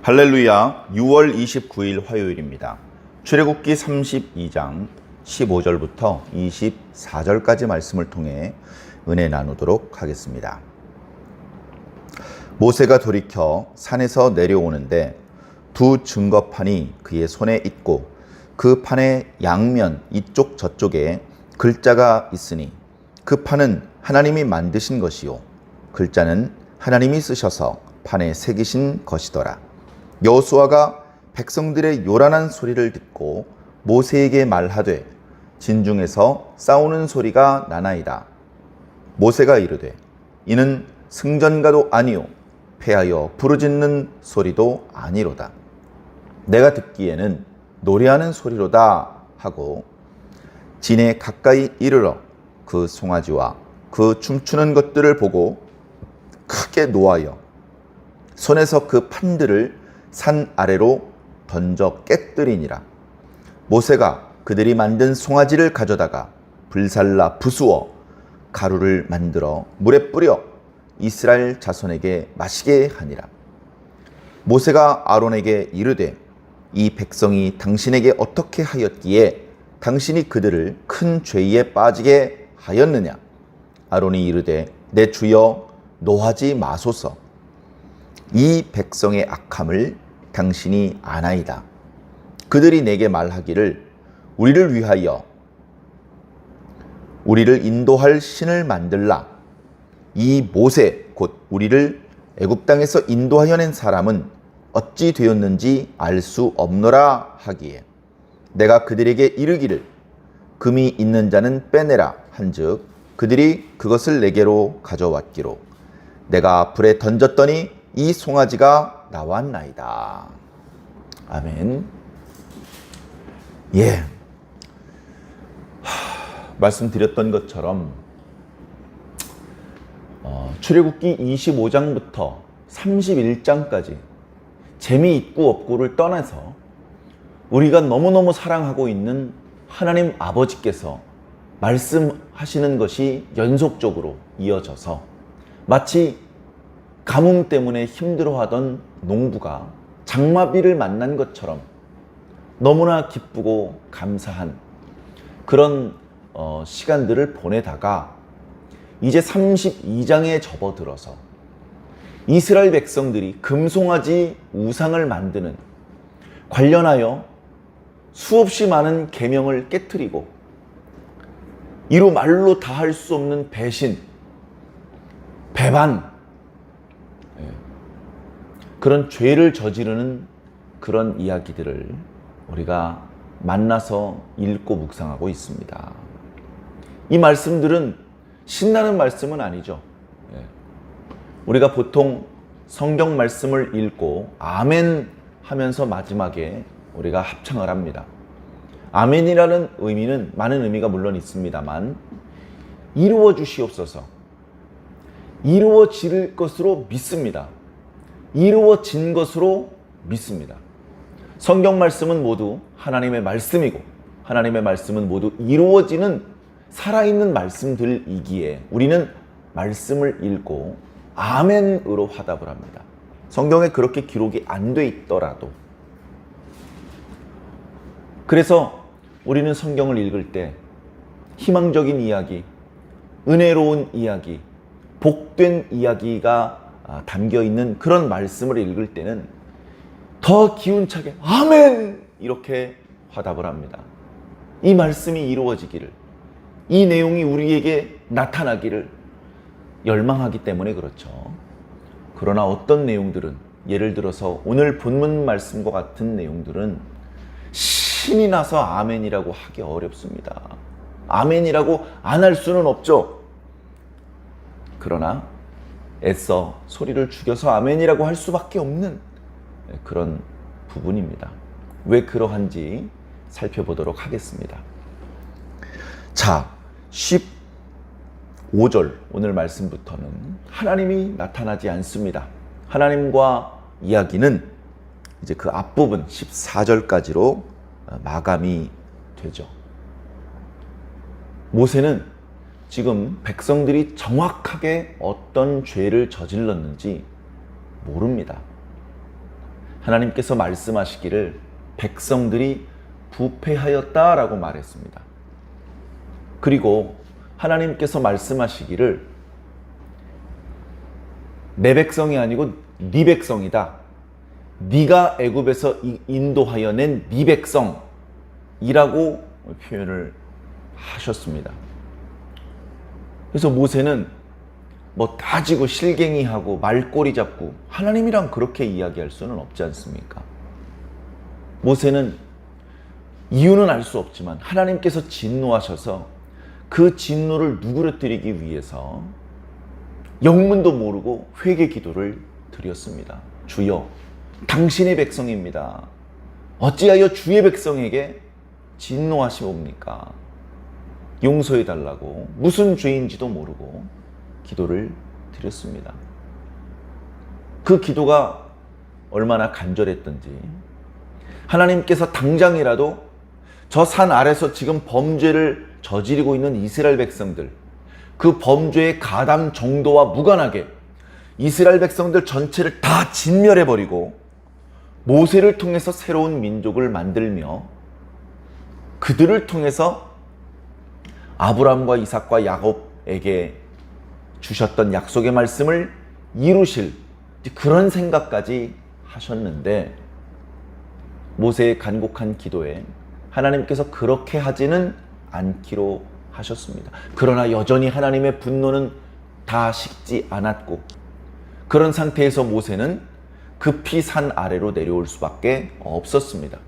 할렐루야. 6월 29일 화요일입니다. 출애굽기 32장 15절부터 24절까지 말씀을 통해 은혜 나누도록 하겠습니다. 모세가 돌이켜 산에서 내려오는데 두 증거판이 그의 손에 있고 그 판의 양면 이쪽 저쪽에 글자가 있으니 그 판은 하나님이 만드신 것이요 글자는 하나님이 쓰셔서 판에 새기신 것이더라. 여호수아가 백성들의 요란한 소리를 듣고 모세에게 말하되 진중에서 싸우는 소리가 나나이다. 모세가 이르되 이는 승전가도 아니요 패하여 부르짖는 소리도 아니로다. 내가 듣기에는 노래하는 소리로다 하고 진에 가까이 이르러 그 송아지와 그 춤추는 것들을 보고 크게 노하여 손에서 그 판들을 산 아래로 던져 깨뜨리니라. 모세가 그들이 만든 송아지를 가져다가 불살라 부수어 가루를 만들어 물에 뿌려 이스라엘 자손에게 마시게 하니라. 모세가 아론에게 이르되 이 백성이 당신에게 어떻게 하였기에 당신이 그들을 큰 죄에 빠지게 하였느냐. 아론이 이르되 내 주여 노하지 마소서. 이 백성의 악함을 당신이 아나이다. 그들이 내게 말하기를 우리를 위하여 우리를 인도할 신을 만들라. 이 모세 곧 우리를 애굽 땅에서 인도하여 낸 사람은 어찌 되었는지 알 수 없노라 하기에 내가 그들에게 이르기를 금이 있는 자는 빼내라 한즉 그들이 그것을 내게로 가져왔기로 내가 불에 던졌더니 이 송아지가 나왔나이다. 아멘. 말씀드렸던 것처럼 출애굽기 25장부터 31장까지 재미있고 없고를 떠나서 우리가 너무너무 사랑하고 있는 하나님 아버지께서 말씀하시는 것이 연속적으로 이어져서 마치 가뭄 때문에 힘들어하던 농부가 장마비를 만난 것처럼 너무나 기쁘고 감사한 그런 시간들을 보내다가 이제 32장에 접어들어서 이스라엘 백성들이 금송아지 우상을 만드는 관련하여 수없이 많은 계명을 깨트리고 이루 말로 다 할 수 없는 배신, 배반, 그런 죄를 저지르는 그런 이야기들을 우리가 만나서 읽고 묵상하고 있습니다. 이 말씀들은 신나는 말씀은 아니죠. 우리가 보통 성경 말씀을 읽고 아멘 하면서 마지막에 우리가 합창을 합니다. 아멘이라는 의미는 많은 의미가 물론 있습니다만 이루어 주시옵소서, 이루어질 것으로 믿습니다. 이루어진 것으로 믿습니다. 성경 말씀은 모두 하나님의 말씀이고 하나님의 말씀은 모두 이루어지는 살아있는 말씀들이기에 우리는 말씀을 읽고 아멘으로 화답을 합니다. 성경에 그렇게 기록이 안 돼 있더라도. 그래서 우리는 성경을 읽을 때 희망적인 이야기, 은혜로운 이야기, 복된 이야기가 담겨있는 그런 말씀을 읽을 때는 더 기운차게 아멘! 이렇게 화답을 합니다. 이 말씀이 이루어지기를, 이 내용이 우리에게 나타나기를 열망하기 때문에 그렇죠. 그러나 어떤 내용들은, 예를 들어서 오늘 본문 말씀과 같은 내용들은 신이 나서 아멘이라고 하기 어렵습니다. 아멘이라고 안 할 수는 없죠. 그러나 애써 소리를 죽여서 아멘이라고 할 수밖에 없는 그런 부분입니다. 왜 그러한지 살펴보도록 하겠습니다. 자, 15절 오늘 말씀부터는 하나님이 나타나지 않습니다. 하나님과 이야기는 이제 그 앞부분 14절까지로 마감이 되죠. 모세는 지금 백성들이 정확하게 어떤 죄를 저질렀는지 모릅니다. 하나님께서 말씀하시기를 백성들이 부패하였다라고 말했습니다. 그리고 하나님께서 말씀하시기를 내 백성이 아니고 네 백성이다. 네가 애굽에서 인도하여 낸 네 백성이라고 표현을 하셨습니다. 그래서 모세는 뭐 따지고 실갱이하고 말꼬리 잡고 하나님이랑 그렇게 이야기할 수는 없지 않습니까? 모세는 이유는 알 수 없지만 하나님께서 진노하셔서 그 진노를 누그러뜨리기 위해서 영문도 모르고 회개 기도를 드렸습니다. 주여, 당신의 백성입니다. 어찌하여 주의 백성에게 진노하시옵니까? 용서해달라고 무슨 죄인지도 모르고 기도를 드렸습니다. 그 기도가 얼마나 간절했던지 하나님께서 당장이라도 저 산 아래서 지금 범죄를 저지르고 있는 이스라엘 백성들, 그 범죄의 가담 정도와 무관하게 이스라엘 백성들 전체를 다 진멸해버리고 모세를 통해서 새로운 민족을 만들며 그들을 통해서 아브라함과 이삭과 야곱에게 주셨던 약속의 말씀을 이루실 그런 생각까지 하셨는데 모세의 간곡한 기도에 하나님께서 그렇게 하지는 않기로 하셨습니다. 그러나 여전히 하나님의 분노는 다 식지 않았고 그런 상태에서 모세는 급히 산 아래로 내려올 수밖에 없었습니다.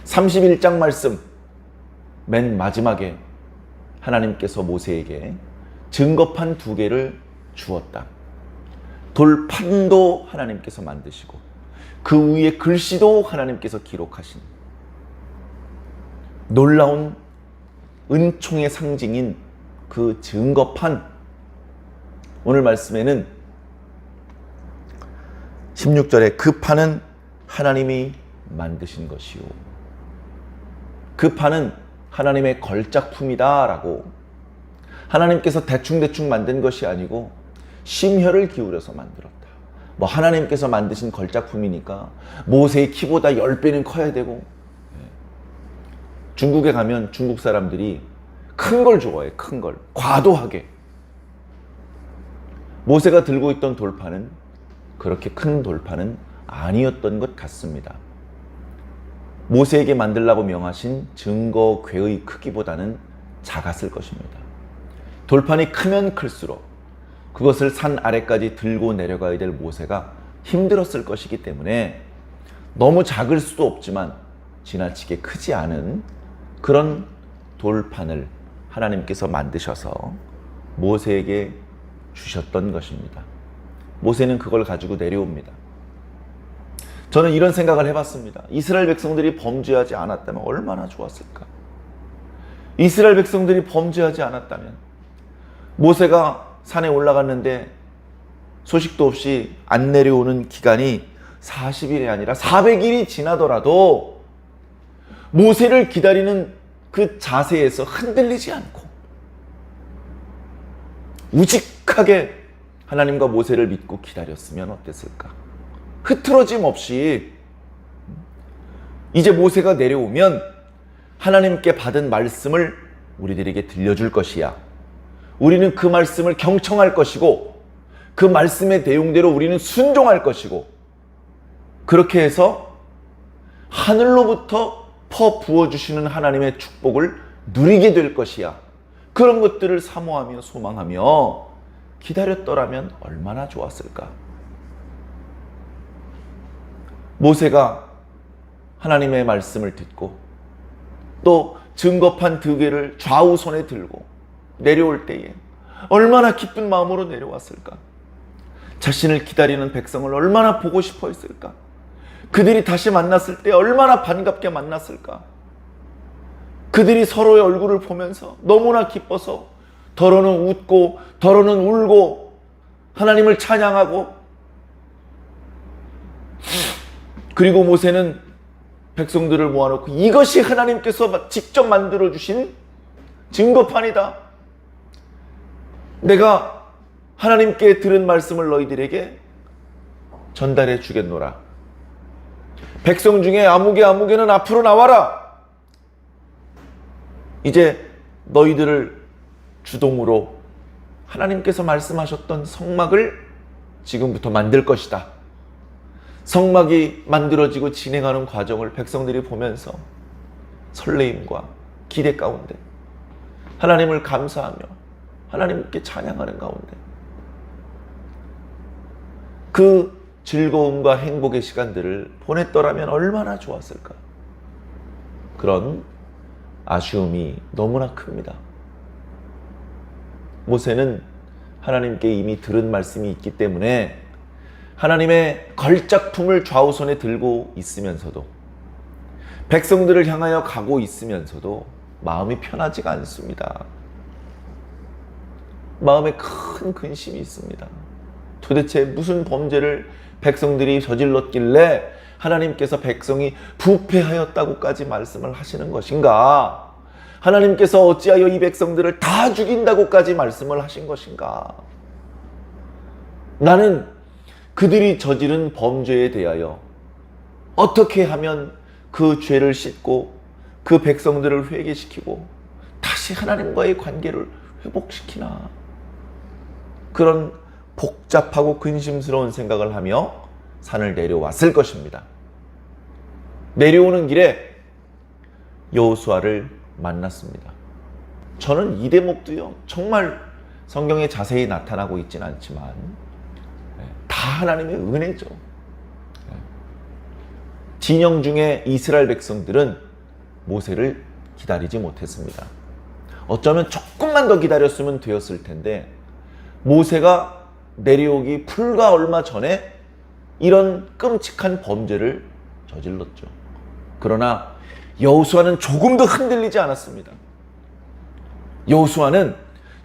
31장 말씀 맨 마지막에 하나님께서 모세에게 증거판 2개를 주었다. 돌판도 하나님께서 만드시고 그 위에 글씨도 하나님께서 기록하신 놀라운 은총의 상징인 그 증거판, 오늘 말씀에는 16절에 그 판은 하나님이 만드신 것이요, 그 판은 하나님의 걸작품이다 라고, 하나님께서 대충대충 만든 것이 아니고 심혈을 기울여서 만들었다. 뭐 하나님께서 만드신 걸작품이니까 모세의 키보다 10배는 커야 되고, 중국에 가면 중국 사람들이 큰 걸 좋아해. 큰 걸 과도하게. 모세가 들고 있던 돌판은 그렇게 큰 돌판은 아니었던 것 같습니다. 모세에게 만들라고 명하신 증거궤의 크기보다는 작았을 것입니다. 돌판이 크면 클수록 그것을 산 아래까지 들고 내려가야 될 모세가 힘들었을 것이기 때문에 너무 작을 수도 없지만 지나치게 크지 않은 그런 돌판을 하나님께서 만드셔서 모세에게 주셨던 것입니다. 모세는 그걸 가지고 내려옵니다. 저는 이런 생각을 해봤습니다. 이스라엘 백성들이 범죄하지 않았다면 얼마나 좋았을까? 이스라엘 백성들이 범죄하지 않았다면 모세가 산에 올라갔는데 소식도 없이 안 내려오는 기간이 40일이 아니라 400일이 지나더라도 모세를 기다리는 그 자세에서 흔들리지 않고 우직하게 하나님과 모세를 믿고 기다렸으면 어땠을까? 흐트러짐 없이 이제 모세가 내려오면 하나님께 받은 말씀을 우리들에게 들려줄 것이야. 우리는 그 말씀을 경청할 것이고 그 말씀의 내용대로 우리는 순종할 것이고, 그렇게 해서 하늘로부터 부어주시는 하나님의 축복을 누리게 될 것이야. 그런 것들을 사모하며 소망하며 기다렸더라면 얼마나 좋았을까. 모세가 하나님의 말씀을 듣고 또 증거판 2개를 좌우 손에 들고 내려올 때에 얼마나 기쁜 마음으로 내려왔을까. 자신을 기다리는 백성을 얼마나 보고 싶어 했을까. 그들이 다시 만났을 때 얼마나 반갑게 만났을까. 그들이 서로의 얼굴을 보면서 너무나 기뻐서 더러는 웃고 더러는 울고 하나님을 찬양하고, 그리고 모세는 백성들을 모아놓고 이것이 하나님께서 직접 만들어주신 증거판이다. 내가 하나님께 들은 말씀을 너희들에게 전달해 주겠노라. 백성 중에 아무개는 앞으로 나와라. 이제 너희들을 주동으로 하나님께서 말씀하셨던 성막을 지금부터 만들 것이다. 성막이 만들어지고 진행하는 과정을 백성들이 보면서 설레임과 기대 가운데 하나님을 감사하며 하나님께 찬양하는 가운데 그 즐거움과 행복의 시간들을 보냈더라면 얼마나 좋았을까. 그런 아쉬움이 너무나 큽니다. 모세는 하나님께 이미 들은 말씀이 있기 때문에 하나님의 걸작품을 좌우손에 들고 있으면서도 백성들을 향하여 가고 있으면서도 마음이 편하지가 않습니다. 마음에 큰 근심이 있습니다. 도대체 무슨 범죄를 백성들이 저질렀길래 하나님께서 백성이 부패하였다고까지 말씀을 하시는 것인가? 하나님께서 어찌하여 이 백성들을 다 죽인다고까지 말씀을 하신 것인가? 나는 그들이 저지른 범죄에 대하여 어떻게 하면 그 죄를 씻고 그 백성들을 회개시키고 다시 하나님과의 관계를 회복시키나? 그런 복잡하고 근심스러운 생각을 하며 산을 내려왔을 것입니다. 내려오는 길에 여호수아를 만났습니다. 저는 이 대목도요, 정말 성경에 자세히 나타나고 있지는 않지만 다 하나님의 은혜죠. 진영 중에 이스라엘 백성들은 모세를 기다리지 못했습니다. 어쩌면 조금만 더 기다렸으면 되었을 텐데 모세가 내려오기 불과 얼마 전에 이런 끔찍한 범죄를 저질렀죠. 그러나 여호수아는 조금도 흔들리지 않았습니다. 여호수아는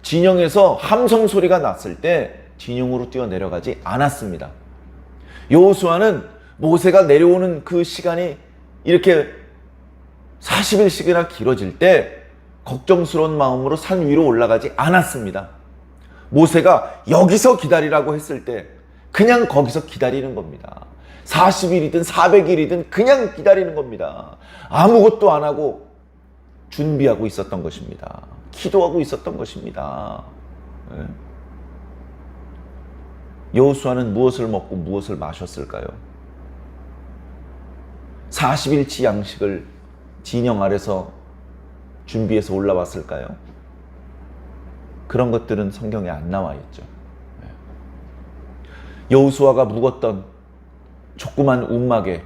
진영에서 함성 소리가 났을 때 진영으로 뛰어내려가지 않았습니다. 여호수아는 모세가 내려오는 그 시간이 이렇게 40일씩이나 길어질 때 걱정스러운 마음으로 산 위로 올라가지 않았습니다. 모세가 여기서 기다리라고 했을 때 그냥 거기서 기다리는 겁니다. 40일이든 400일이든 그냥 기다리는 겁니다. 아무것도 안 하고 준비하고 있었던 것입니다. 기도하고 있었던 것입니다. 여호수아는 무엇을 먹고 무엇을 마셨을까요? 40일치 양식을 진영 아래서 준비해서 올라왔을까요? 그런 것들은 성경에 안 나와 있죠. 여호수아가 묵었던 조그만 움막에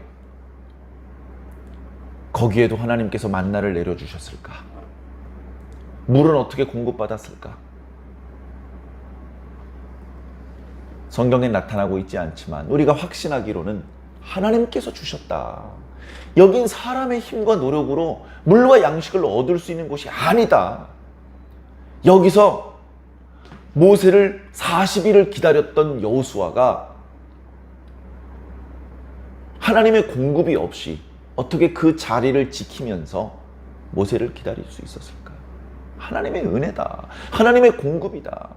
거기에도 하나님께서 만나를 내려주셨을까? 물은 어떻게 공급받았을까? 성경에 나타나고 있지 않지만 우리가 확신하기로는 하나님께서 주셨다. 여긴 사람의 힘과 노력으로 물과 양식을 얻을 수 있는 곳이 아니다. 여기서 모세를 40일을 기다렸던 여호수아가 하나님의 공급이 없이 어떻게 그 자리를 지키면서 모세를 기다릴 수 있었을까? 하나님의 은혜다. 하나님의 공급이다.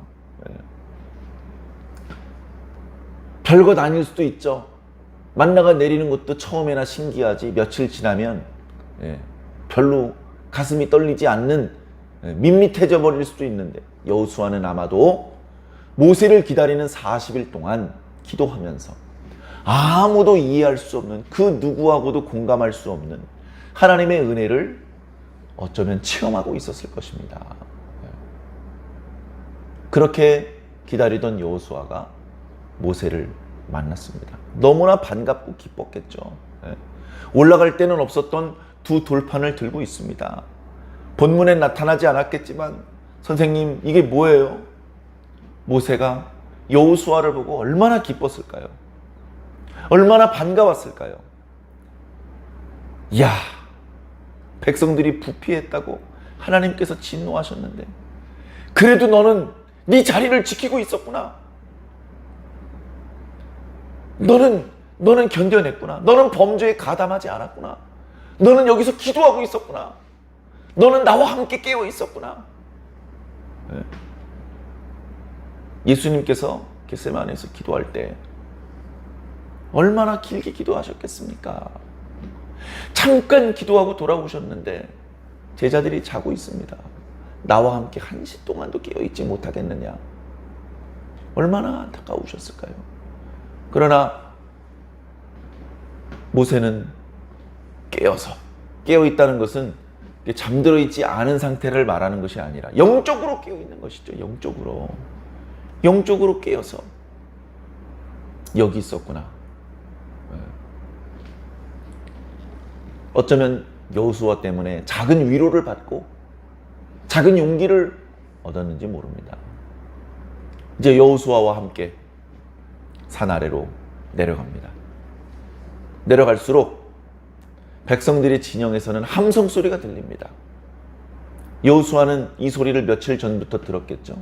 별것 아닐 수도 있죠. 만나가 내리는 것도 처음에나 신기하지 며칠 지나면 별로 가슴이 떨리지 않는 밋밋해져 버릴 수도 있는데 여호수아는 아마도 모세를 기다리는 40일 동안 기도하면서 아무도 이해할 수 없는 그 누구하고도 공감할 수 없는 하나님의 은혜를 어쩌면 체험하고 있었을 것입니다. 그렇게 기다리던 여호수아가 모세를 만났습니다. 너무나 반갑고 기뻤겠죠. 올라갈 때는 없었던 두 돌판을 들고 있습니다. 본문에 나타나지 않았겠지만 선생님 이게 뭐예요? 모세가 여호수아를 보고 얼마나 기뻤을까요? 얼마나 반가웠을까요? 이야, 백성들이 부패했다고 하나님께서 진노하셨는데 그래도 너는 네 자리를 지키고 있었구나. 너는 견뎌냈구나. 너는 범죄에 가담하지 않았구나. 너는 여기서 기도하고 있었구나. 너는 나와 함께 깨어 있었구나. 예수님께서 겟세마네에서 기도할 때 얼마나 길게 기도하셨겠습니까? 잠깐 기도하고 돌아오셨는데 제자들이 자고 있습니다. 나와 함께 1시 동안도 깨어있지 못하겠느냐. 얼마나 안타까우셨을까요? 그러나 모세는 깨어있다는 것은 잠들어 있지 않은 상태를 말하는 것이 아니라 영적으로 깨어있는 것이죠. 영적으로 깨어서 여기 있었구나. 어쩌면 여호수아 때문에 작은 위로를 받고 작은 용기를 얻었는지 모릅니다. 이제 여호수아와 함께 산 아래로 내려갑니다. 내려갈수록 백성들의 진영에서는 함성 소리가 들립니다. 여호수아는 이 소리를 며칠 전부터 들었겠죠.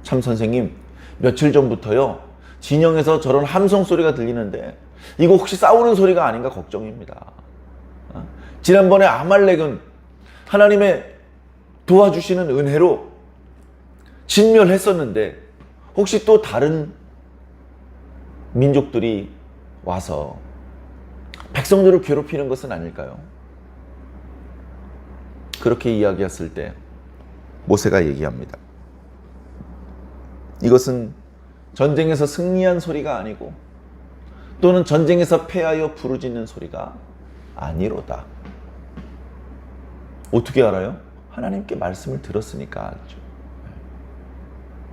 참 선생님, 며칠 전부터요 진영에서 저런 함성 소리가 들리는데 이거 혹시 싸우는 소리가 아닌가 걱정입니다. 지난번에 아말렉은 하나님의 도와주시는 은혜로 진멸했었는데 혹시 또 다른 민족들이 와서 백성들을 괴롭히는 것은 아닐까요? 그렇게 이야기했을 때 모세가 얘기합니다. 이것은 전쟁에서 승리한 소리가 아니고 또는 전쟁에서 패하여 부르짖는 소리가 아니로다. 어떻게 알아요? 하나님께 말씀을 들었으니까 알죠.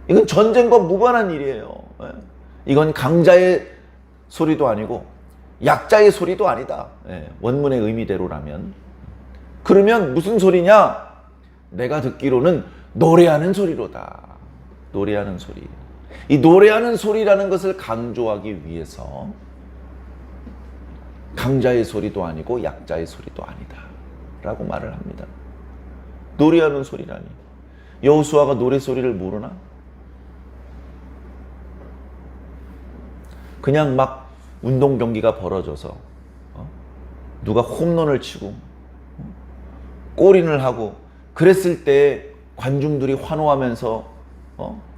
이건 전쟁과 무관한 일이에요. 이건 강자의 소리도 아니고 약자의 소리도 아니다. 원문의 의미대로라면. 그러면 무슨 소리냐? 내가 듣기로는 노래하는 소리로다. 노래하는 소리. 이 노래하는 소리라는 것을 강조하기 위해서 강자의 소리도 아니고 약자의 소리도 아니다 라고 말을 합니다. 노래하는 소리라니. 여호수아가 노래 소리를 모르나? 그냥 막 운동 경기가 벌어져서 누가 홈런을 치고 골인을 하고 그랬을 때 관중들이 환호하면서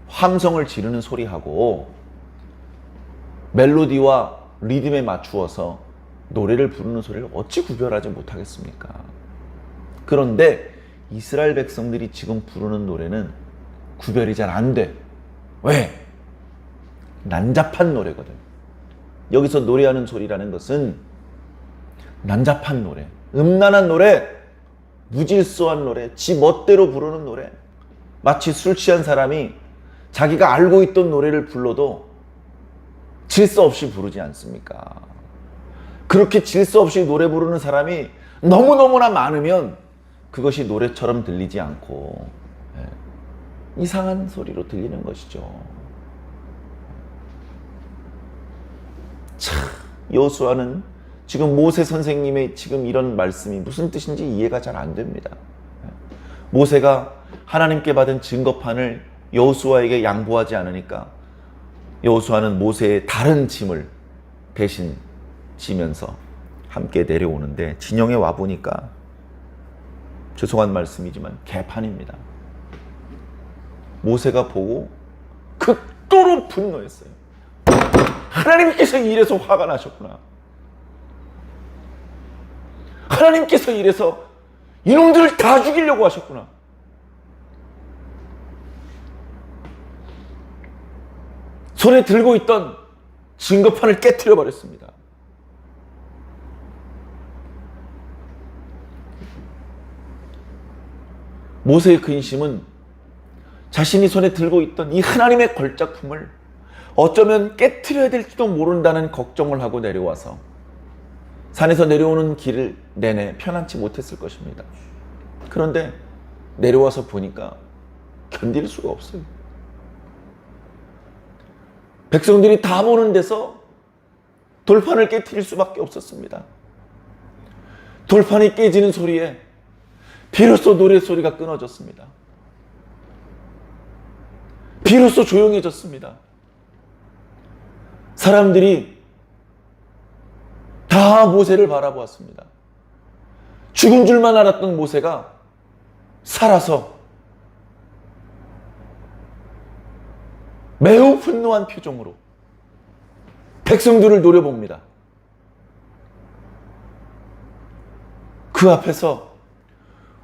함성을 지르는 소리하고 멜로디와 리듬에 맞추어서 노래를 부르는 소리를 어찌 구별하지 못하겠습니까? 그런데 이스라엘 백성들이 지금 부르는 노래는 구별이 잘 안 돼. 왜? 난잡한 노래거든. 여기서 노래하는 소리라는 것은 난잡한 노래, 음란한 노래, 무질서한 노래, 지 멋대로 부르는 노래. 마치 술 취한 사람이 자기가 알고 있던 노래를 불러도 질서 없이 부르지 않습니까? 그렇게 질서 없이 노래 부르는 사람이 너무너무나 많으면 그것이 노래처럼 들리지 않고 이상한 소리로 들리는 것이죠. 참, 여호수아는 지금 모세 선생님의 지금 이런 말씀이 무슨 뜻인지 이해가 잘 안 됩니다. 모세가 하나님께 받은 증거판을 여호수아에게 양보하지 않으니까 여호수아는 모세의 다른 짐을 대신 지면서 함께 내려오는데 진영에 와보니까 죄송한 말씀이지만 개판입니다. 모세가 보고 극도로 분노했어요. 하나님께서 이래서 화가 나셨구나. 하나님께서 이래서 이놈들을 다 죽이려고 하셨구나. 손에 들고 있던 증거판을 깨트려 버렸습니다. 모세의 근심은 자신이 손에 들고 있던 이 하나님의 걸작품을 어쩌면 깨트려야 될지도 모른다는 걱정을 하고 내려와서 산에서 내려오는 길을 내내 편안치 못했을 것입니다. 그런데 내려와서 보니까 견딜 수가 없어요. 백성들이 다 보는 데서 돌판을 깨트릴 수밖에 없었습니다. 돌판이 깨지는 소리에 비로소 노래소리가 끊어졌습니다. 비로소 조용해졌습니다. 사람들이 다 모세를 바라보았습니다. 죽은 줄만 알았던 모세가 살아서 매우 분노한 표정으로 백성들을 노려봅니다. 그 앞에서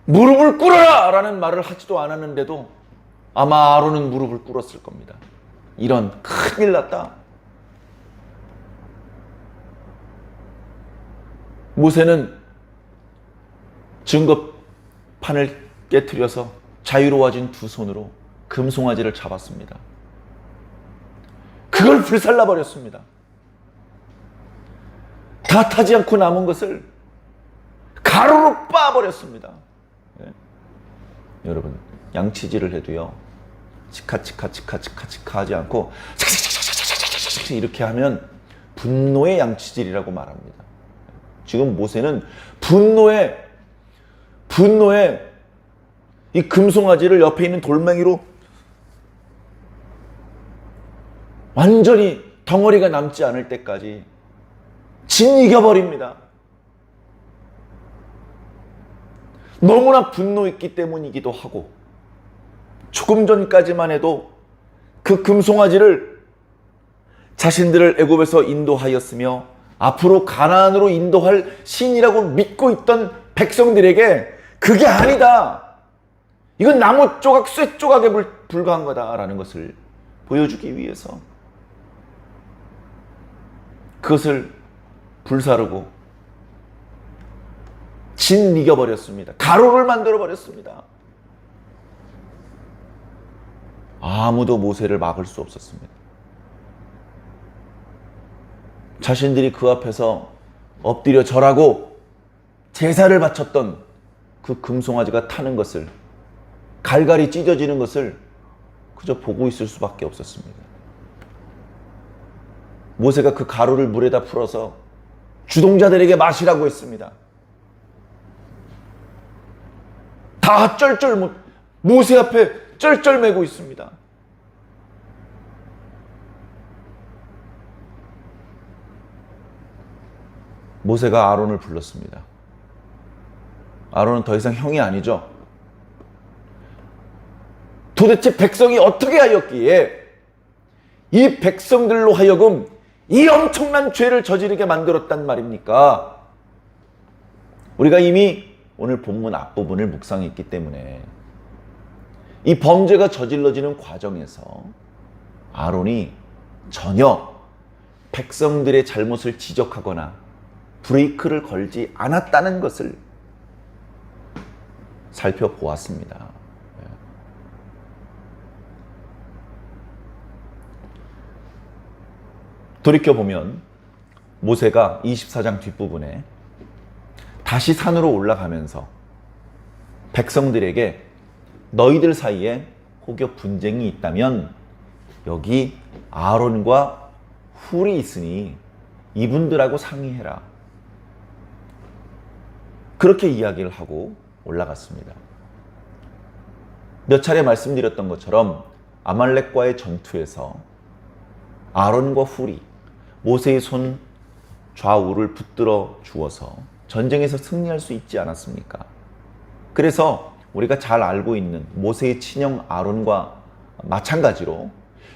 무릎을 꿇어라! 라는 말을 하지도 않았는데도 아마 아론은 무릎을 꿇었을 겁니다. 이런 큰일 났다. 모세는 증거판을 깨트려서 자유로워진 두 손으로 금송아지를 잡았습니다. 그걸 불살라 버렸습니다. 다 타지 않고 남은 것을 가로로 빻아버렸습니다. 네. 여러분, 양치질을 해도요, 치카치카 하지 않고 이렇게 하면 분노의 양치질이라고 말합니다. 지금 모세는 분노의 이 금송아지를 옆에 있는 돌멩이로 완전히 덩어리가 남지 않을 때까지 짓이겨버립니다. 너무나 분노했기 때문이기도 하고, 조금 전까지만 해도 그 금송아지를 자신들을 애굽에서 인도하였으며 앞으로 가나안으로 인도할 신이라고 믿고 있던 백성들에게 그게 아니다, 이건 나무 조각, 쇠 조각에 불과한 거다라는 것을 보여주기 위해서 그것을 불사르고 짓이겨버렸습니다. 가로를 만들어버렸습니다. 아무도 모세를 막을 수 없었습니다. 자신들이 그 앞에서 엎드려 절하고 제사를 바쳤던 그 금송아지가 타는 것을, 갈갈이 찢어지는 것을 그저 보고 있을 수밖에 없었습니다. 모세가 그 가루를 물에다 풀어서 주동자들에게 마시라고 했습니다. 다 모세 앞에 쩔쩔매고 있습니다. 모세가 아론을 불렀습니다. 아론은 더 이상 형이 아니죠. 도대체 백성이 어떻게 하였기에 이 백성들로 하여금 이 엄청난 죄를 저지르게 만들었단 말입니까? 우리가 이미 오늘 본문 앞부분을 묵상했기 때문에 이 범죄가 저질러지는 과정에서 아론이 전혀 백성들의 잘못을 지적하거나 브레이크를 걸지 않았다는 것을 살펴보았습니다. 돌이켜보면 모세가 24장 뒷부분에 다시 산으로 올라가면서 백성들에게 너희들 사이에 혹여 분쟁이 있다면 여기 아론과 훌이 있으니 이분들하고 상의해라, 그렇게 이야기를 하고 올라갔습니다. 몇 차례 말씀드렸던 것처럼 아말렉과의 전투에서 아론과 훌이 모세의 손 좌우를 붙들어 주어서 전쟁에서 승리할 수 있지 않았습니까? 그래서 우리가 잘 알고 있는 모세의 친형 아론과 마찬가지로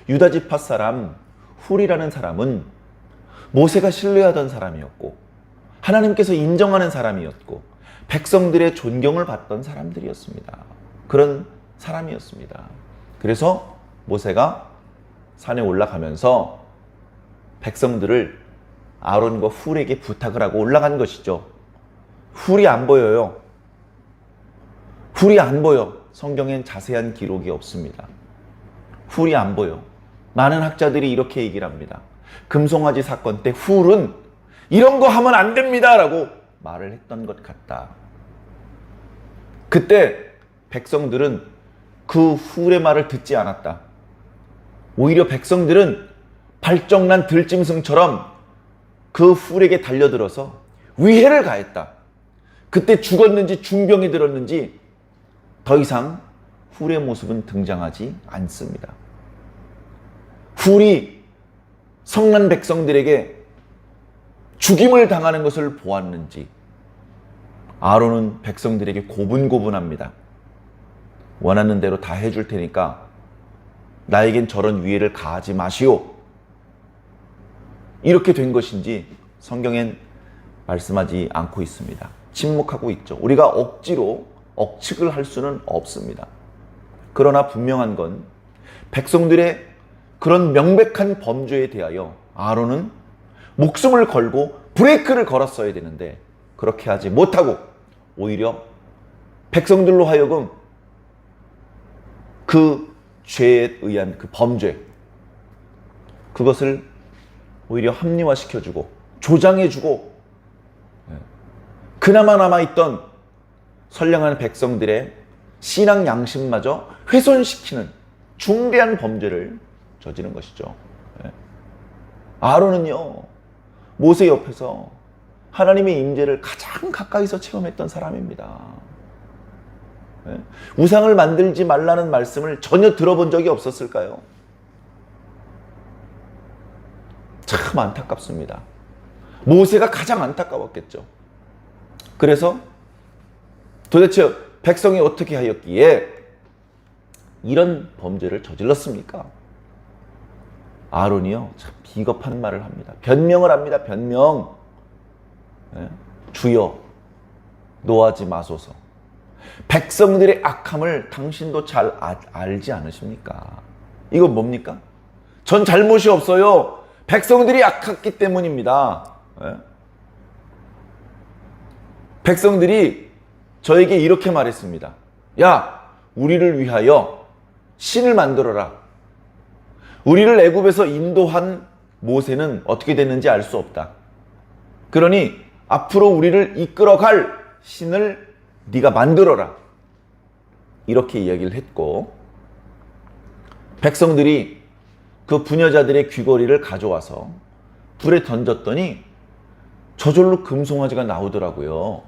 유다 지파 사람 훌이라는 사람은 모세가 신뢰하던 사람이었고 하나님께서 인정하는 사람이었고 백성들의 존경을 받던 사람들이었습니다. 그런 사람이었습니다. 그래서 모세가 산에 올라가면서 백성들을 아론과 훌에게 부탁을 하고 올라간 것이죠. 훌이 안 보여요. 훌이 안 보여. 성경엔 자세한 기록이 없습니다. 훌이 안 보여. 많은 학자들이 이렇게 얘기를 합니다. 금송아지 사건 때 훌은 이런 거 하면 안 됩니다 라고 말을 했던 것 같다. 그때 백성들은 그 훌의 말을 듣지 않았다. 오히려 백성들은 발정난 들짐승처럼 그 훌에게 달려들어서 위해를 가했다. 그때 죽었는지 중병이 들었는지 더 이상 훌의 모습은 등장하지 않습니다. 훌이 성난 백성들에게 죽임을 당하는 것을 보았는지 아론은 백성들에게 고분고분합니다. 원하는 대로 다 해줄 테니까 나에겐 저런 위해를 가하지 마시오. 이렇게 된 것인지 성경엔 말씀하지 않고 있습니다. 침묵하고 있죠. 우리가 억지로 억측을 할 수는 없습니다. 그러나 분명한 건 백성들의 그런 명백한 범죄에 대하여 아론은 목숨을 걸고 브레이크를 걸었어야 되는데 그렇게 하지 못하고 오히려 백성들로 하여금 그 죄에 의한 그 범죄, 그것을 오히려 합리화시켜주고 조장해주고 그나마 남아있던 선량한 백성들의 신앙 양심마저 훼손시키는 중대한 범죄를 저지른 것이죠. 아론은요, 모세 옆에서 하나님의 임재를 가장 가까이서 체험했던 사람입니다. 우상을 만들지 말라는 말씀을 전혀 들어본 적이 없었을까요? 참 안타깝습니다. 모세가 가장 안타까웠겠죠. 그래서 도대체 백성이 어떻게 하였기에 이런 범죄를 저질렀습니까? 아론이요, 참 비겁한 말을 합니다. 변명을 합니다. 변명. 주여, 노하지 마소서. 백성들의 악함을 당신도 잘 알지 않으십니까? 이건 뭡니까? 전 잘못이 없어요. 백성들이 악했기 때문입니다. 백성들이 저에게 이렇게 말했습니다. 야, 우리를 위하여 신을 만들어라. 우리를 애굽에서 인도한 모세는 어떻게 됐는지 알 수 없다. 그러니 앞으로 우리를 이끌어갈 신을 네가 만들어라. 이렇게 이야기를 했고, 백성들이 그 부녀자들의 귀걸이를 가져와서 불에 던졌더니 저절로 금송아지가 나오더라고요.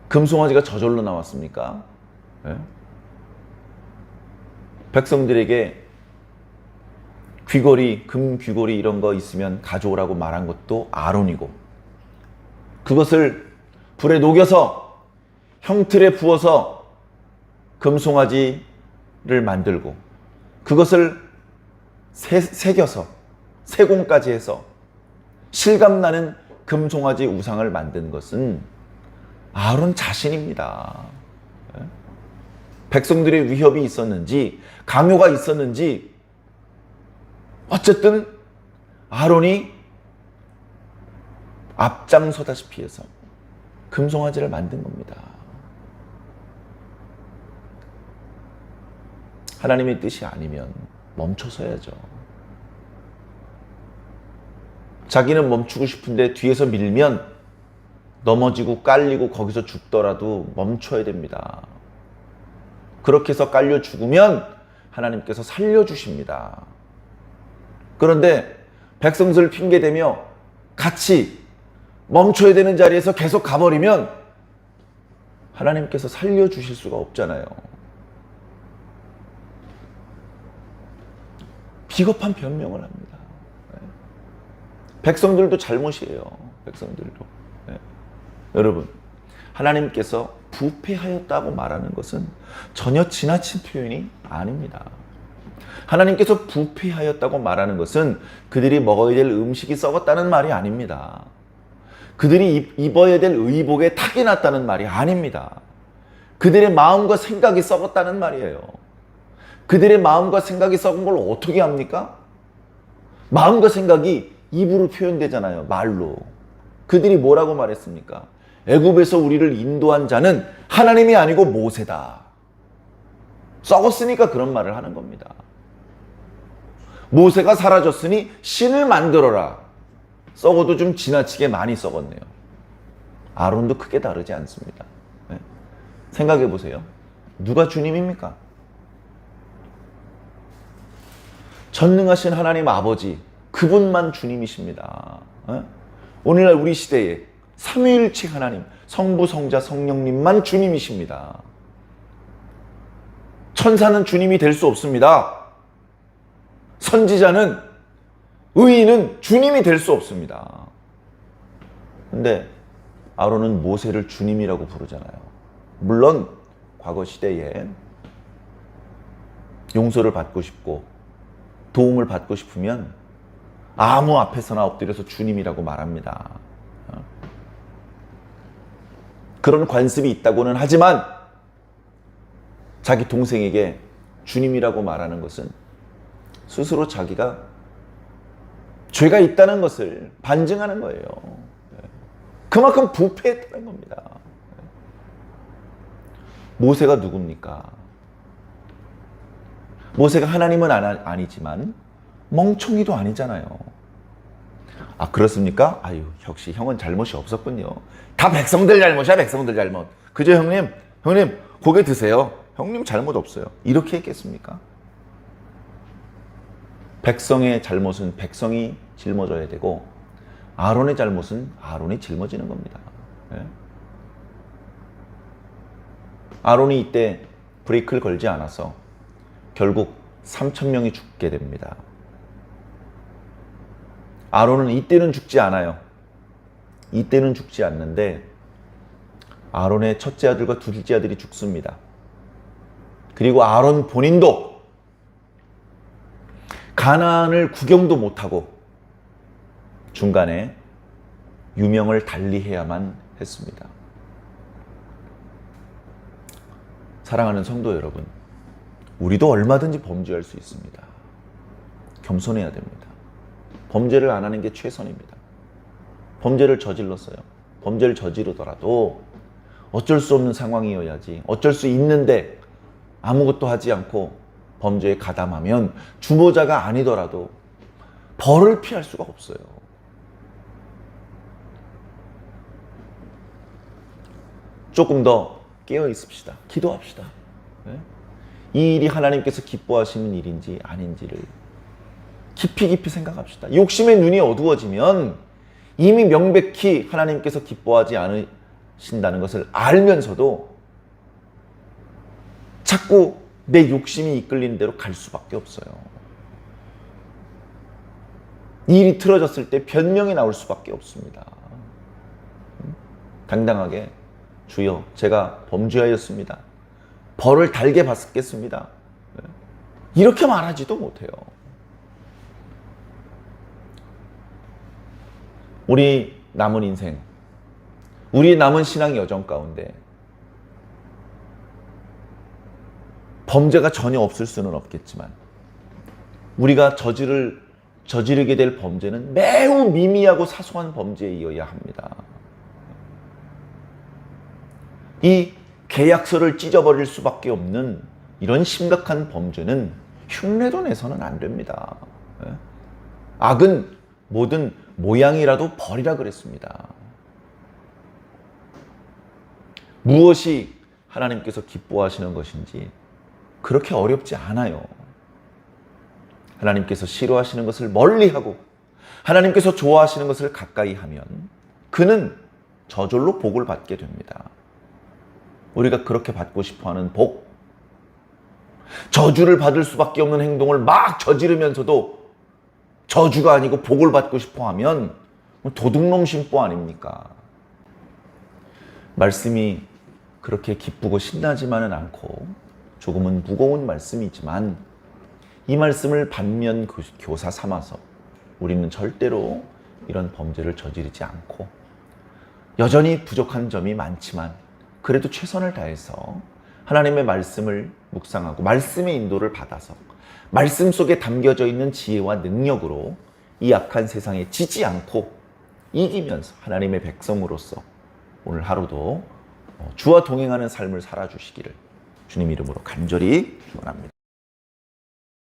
금송아지가 저절로 나왔습니까? 백성들에게 귀걸이, 금 귀걸이 이런 거 있으면 가져오라고 말한 것도 아론이고, 그것을 불에 녹여서 형틀에 부어서 금송아지를 만들고 그것을 새겨서 세공까지 해서 실감나는 금송아지 우상을 만든 것은 아론 자신입니다. 백성들의 위협이 있었는지 강요가 있었는지 어쨌든 아론이 앞장서다시피 해서 금송아지를 만든 겁니다. 하나님의 뜻이 아니면 멈춰서야죠. 자기는 멈추고 싶은데 뒤에서 밀면 넘어지고 깔리고 거기서 죽더라도 멈춰야 됩니다. 그렇게 해서 깔려 죽으면 하나님께서 살려주십니다. 그런데 백성들을 핑계대며 같이 멈춰야 되는 자리에서 계속 가버리면 하나님께서 살려주실 수가 없잖아요. 비겁한 변명을 합니다. 백성들도 잘못이에요. 백성들도. 여러분, 하나님께서 부패하였다고 말하는 것은 전혀 지나친 표현이 아닙니다. 하나님께서 부패하였다고 말하는 것은 그들이 먹어야 될 음식이 썩었다는 말이 아닙니다. 그들이 입어야 될 의복에 탁이 났다는 말이 아닙니다. 그들의 마음과 생각이 썩었다는 말이에요. 그들의 마음과 생각이 썩은 걸 어떻게 합니까? 마음과 생각이 입으로 표현되잖아요. 말로. 그들이 뭐라고 말했습니까? 애굽에서 우리를 인도한 자는 하나님이 아니고 모세다. 썩었으니까 그런 말을 하는 겁니다. 모세가 사라졌으니 신을 만들어라. 썩어도 좀 지나치게 많이 썩었네요. 아론도 크게 다르지 않습니다. 생각해 보세요. 누가 주님입니까? 전능하신 하나님 아버지, 그분만 주님이십니다. 오늘날 우리 시대에 삼위일체 하나님, 성부, 성자, 성령님만 주님이십니다. 천사는 주님이 될 수 없습니다. 선지자는, 의인은 주님이 될 수 없습니다. 근데 아론은 모세를 주님이라고 부르잖아요. 물론 과거 시대에 용서를 받고 싶고 도움을 받고 싶으면 아무 앞에서나 엎드려서 주님이라고 말합니다. 그런 관습이 있다고는 하지만 자기 동생에게 주님이라고 말하는 것은 스스로 자기가 죄가 있다는 것을 반증하는 거예요. 그만큼 부패했다는 겁니다. 모세가 누굽니까? 모세가 하나님은 아니지만 멍청이도 아니잖아요. 아, 그렇습니까? 아유, 역시 형은 잘못이 없었군요. 다 백성들 잘못이야, 백성들 잘못. 그죠, 형님? 형님, 고개 드세요. 형님 잘못 없어요. 이렇게 했겠습니까? 백성의 잘못은 백성이 짊어져야 되고 아론의 잘못은 아론이 짊어지는 겁니다. 예? 아론이 이때 브레이크를 걸지 않아서 결국 3,000명이 죽게 됩니다. 아론은 이때는 죽지 않아요. 이때는 죽지 않는데 아론의 첫째 아들과 둘째 아들이 죽습니다. 그리고 아론 본인도 가나안을 구경도 못하고 중간에 유명을 달리해야만 했습니다. 사랑하는 성도 여러분, 우리도 얼마든지 범죄할 수 있습니다. 겸손해야 됩니다. 범죄를 안 하는 게 최선입니다. 범죄를 저질렀어요. 범죄를 저지르더라도 어쩔 수 없는 상황이어야지. 어쩔 수 있는데 아무것도 하지 않고 범죄에 가담하면 주모자가 아니더라도 벌을 피할 수가 없어요. 조금 더 깨어 있읍시다. 기도합시다. 네? 이 일이 하나님께서 기뻐하시는 일인지 아닌지를 깊이 생각합시다. 욕심의 눈이 어두워지면 이미 명백히 하나님께서 기뻐하지 않으신다는 것을 알면서도 자꾸 내 욕심이 이끌리는 대로 갈 수밖에 없어요. 이 일이 틀어졌을 때 변명이 나올 수밖에 없습니다. 당당하게 주여, 제가 범죄하였습니다. 벌을 달게 받겠습니다. 이렇게 말하지도 못해요. 우리 남은 인생, 우리 남은 신앙 여정 가운데 범죄가 전혀 없을 수는 없겠지만 우리가 저지르게 될 범죄는 매우 미미하고 사소한 범죄이어야 합니다. 이 계약서를 찢어버릴 수밖에 없는 이런 심각한 범죄는 흉내도 내서는 안 됩니다. 악은 뭐든 모양이라도 버리라 그랬습니다. 무엇이 하나님께서 기뻐하시는 것인지 그렇게 어렵지 않아요. 하나님께서 싫어하시는 것을 멀리하고 하나님께서 좋아하시는 것을 가까이 하면 그는 저절로 복을 받게 됩니다. 우리가 그렇게 받고 싶어하는 복, 저주를 받을 수밖에 없는 행동을 막 저지르면서도 저주가 아니고 복을 받고 싶어하면 도둑놈 심보 아닙니까? 말씀이 그렇게 기쁘고 신나지만은 않고 조금은 무거운 말씀이지만 이 말씀을 반면 교사 삼아서 우리는 절대로 이런 범죄를 저지르지 않고 여전히 부족한 점이 많지만 그래도 최선을 다해서 하나님의 말씀을 묵상하고 말씀의 인도를 받아서 말씀 속에 담겨져 있는 지혜와 능력으로 이 악한 세상에 지지 않고 이기면서 하나님의 백성으로서 오늘 하루도 주와 동행하는 삶을 살아주시기를 주님 이름으로 간절히 기원합니다.